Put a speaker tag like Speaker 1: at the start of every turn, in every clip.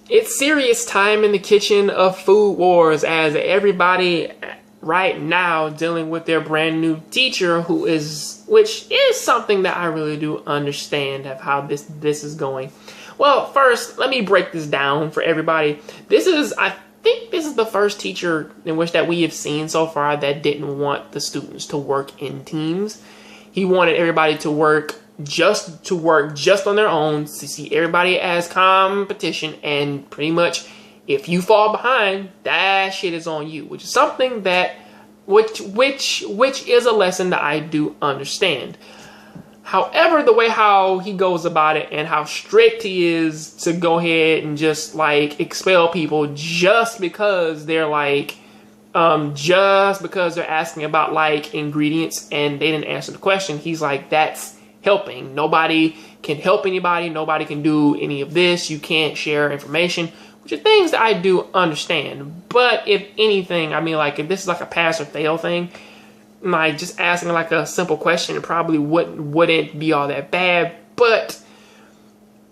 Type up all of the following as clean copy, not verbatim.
Speaker 1: It's serious time in the kitchen of food wars, as everybody right now dealing with their brand new teacher, which is something that I really do understand of how this is going. Well, first, let me break this down for everybody. I think this is the first teacher in which that we have seen so far that didn't want the students to work in teams. He wanted everybody to work just on their own, to see everybody as competition, and pretty much if you fall behind, that shit is on you, which is something that which is a lesson that I do understand. However, the way how he goes about it and how strict he is to go ahead and just like expel people just because they're like just because they're asking about like ingredients and they didn't answer the question, he's like, that's helping. Nobody can help anybody. Nobody can do any of this. You can't share information, which are things that I do understand. But if anything, I mean, like if this is like a pass or fail thing, like just asking like a simple question, it probably wouldn't be all that bad. But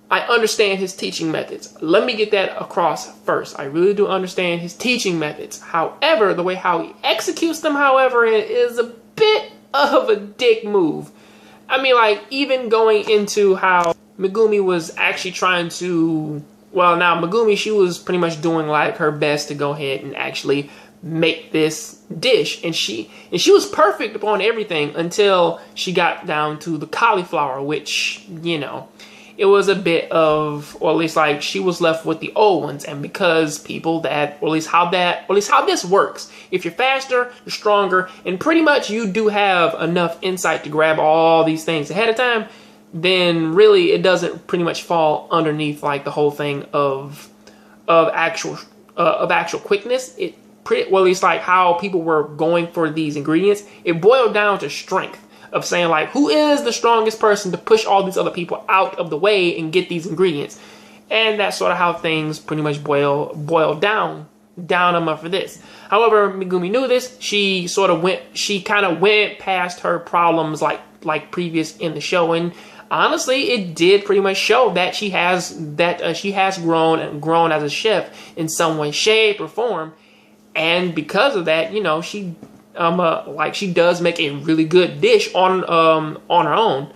Speaker 1: I understand his teaching methods. Let me get that across first. I really do understand his teaching methods. However, the way how he executes them, however, it is a bit of a dick move. I mean, like, even going into how Megumi was actually trying to, well, now Megumi, she was pretty much doing like her best to go ahead and actually make this dish, and she was perfect upon everything until she got down to the cauliflower, which, you know, it was a bit of, or at least like she was left with the old ones. And because people that, or at least how this works, if you're faster, you're stronger, and pretty much you do have enough insight to grab all these things ahead of time, then really it doesn't pretty much fall underneath like the whole thing of actual quickness. It pretty well, at least like how people were going for these ingredients, it boiled down to strength, of saying like, who is the strongest person to push all these other people out of the way and get these ingredients. And that's sort of how things pretty much boil down them for this. However, Megumi knew this. She kind of went past her problems like previous in the show, and honestly, it did pretty much show that she has grown as a chef in some way, shape, or form. And because of that, you know, she does make a really good dish on her own.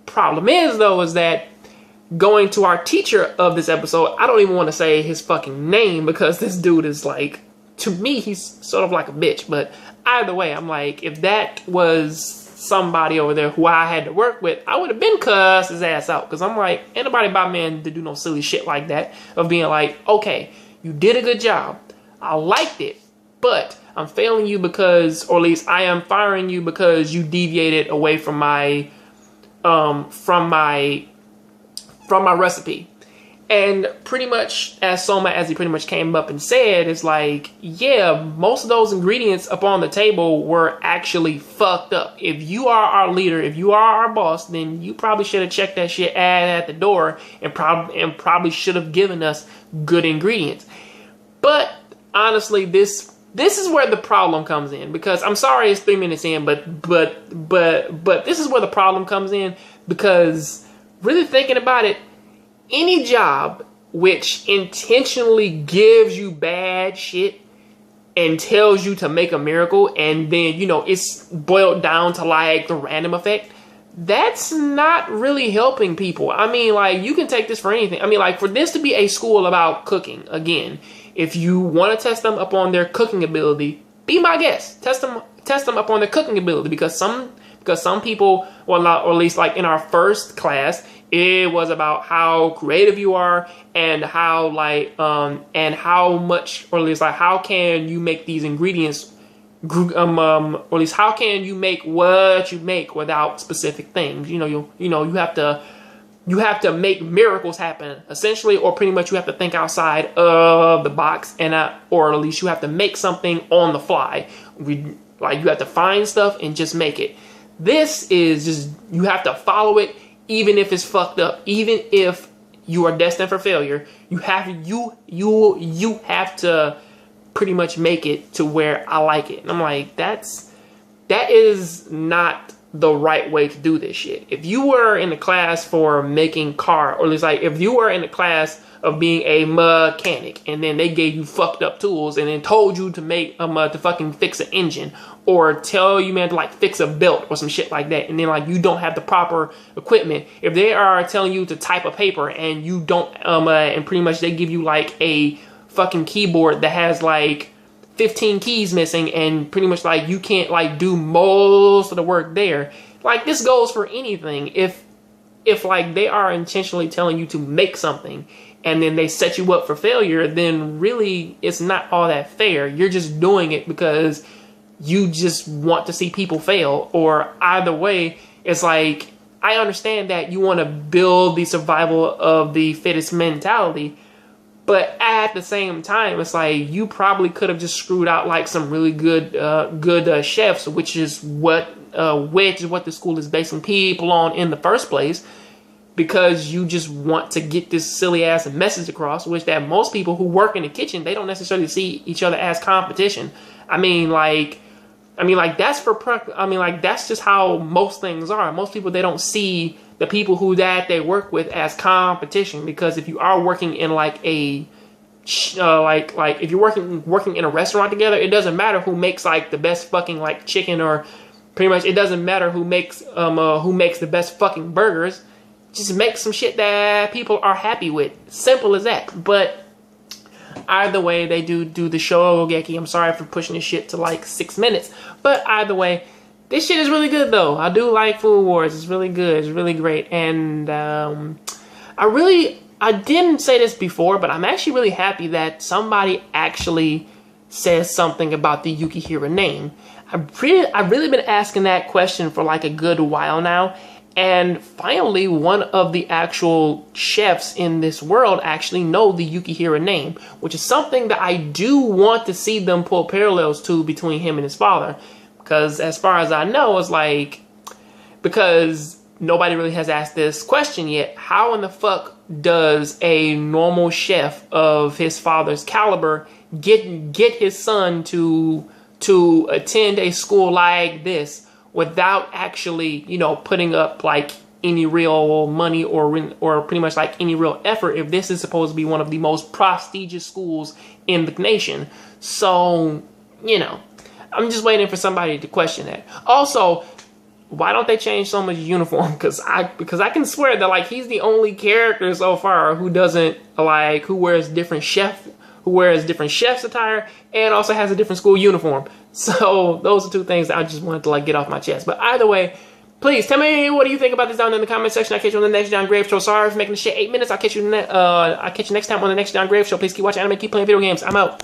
Speaker 1: Problem is that going to our teacher of this episode, I don't even want to say his fucking name because this dude is like, to me, he's sort of like a bitch. But either way, I'm like, if that was somebody over there who I had to work with, I would have been cussed his ass out. Because I'm like, ain't nobody about man to do no silly shit like that, of being like, okay, you did a good job, I liked it, but I'm failing you because, or at least I am firing you because you deviated away from my recipe. And pretty much, as Soma, as he pretty much came up and said, is like, yeah, most of those ingredients up on the table were actually fucked up. If you are our leader, if you are our boss, then you probably should have checked that shit at the door and probably should have given us good ingredients. But honestly, this is where the problem comes in, because I'm sorry it's 3 minutes in, but this is where the problem comes in, because really thinking about it, any job which intentionally gives you bad shit and tells you to make a miracle, and then, you know, it's boiled down to like the random effect, that's not really helping people. I mean, like, you can take this for anything. I mean, like, for this to be a school about cooking, again, if you want to test them up on their cooking ability, be my guest. Test them up on their cooking ability, because some people, well, not, or at least like in our first class, it was about how creative you are and how like and how much, or at least like how can you make these ingredients, or at least how can you make what you make without specific things. You have to make miracles happen, essentially, or pretty much you have to think outside of the box, and or at least you have to make something on the fly. Like, you have to find stuff and just make it. This is just, you have to follow it, even if it's fucked up, even if you are destined for failure. You have to pretty much make it to where I like it. And I'm like, that is not the right way to do this shit. If you were in the class for making car, or at least like if you were in the class of being a mechanic and then they gave you fucked up tools and then told you to make to fucking fix an engine, or tell you, man, to like fix a belt or some shit like that, and then like you don't have the proper equipment, if they are telling you to type a paper and you don't and pretty much they give you like a fucking keyboard that has like 15 keys missing and pretty much like you can't like do most of the work there, like this goes for anything. If like they are intentionally telling you to make something and then they set you up for failure, then really it's not all that fair. You're just doing it because you just want to see people fail. Or either way, it's like, I understand that you want to build the survival of the fittest mentality, but at the same time, it's like you probably could have just screwed out like some really good chefs, which is what the school is basing people on in the first place, because you just want to get this silly ass message across, which that most people who work in the kitchen, they don't necessarily see each other as competition. That's just how most things are. Most people, they don't see the people who they work with as competition, because if you are working in like a if you're working in a restaurant together, it doesn't matter who makes like the best fucking like chicken, or pretty much it doesn't matter who makes the best fucking burgers. Just make some shit that people are happy with. Simple as that. But either way, they do the Shokugeki. I'm sorry for pushing this shit to like 6 minutes. But either way, this shit is really good though. I do like Food Wars. It's really good. It's really great. And I didn't say this before, but I'm actually really happy that somebody actually says something about the Yukihira name. I've really been asking that question for like a good while now. And finally, one of the actual chefs in this world actually know the Yukihira name, which is something that I do want to see them pull parallels to between him and his father. Because as far as I know, it's like, because nobody really has asked this question yet, how in the fuck does a normal chef of his father's caliber get his son to attend a school like this without actually, putting up like any real money or pretty much like any real effort, if this is supposed to be one of the most prestigious schools in the nation? So, I'm just waiting for somebody to question that. Also, why don't they change Soma's uniform? Because I can swear that like he's the only character so far who wears different chef's attire and also has a different school uniform. So those are two things that I just wanted to like get off my chest. But either way, please tell me, what do you think about this down in the comment section. I'll catch you on the next Jongravesshow. Sorry for making this shit 8 minutes. I'll catch you next time on the next Jongravesshow. Please keep watching anime, keep playing video games. I'm out.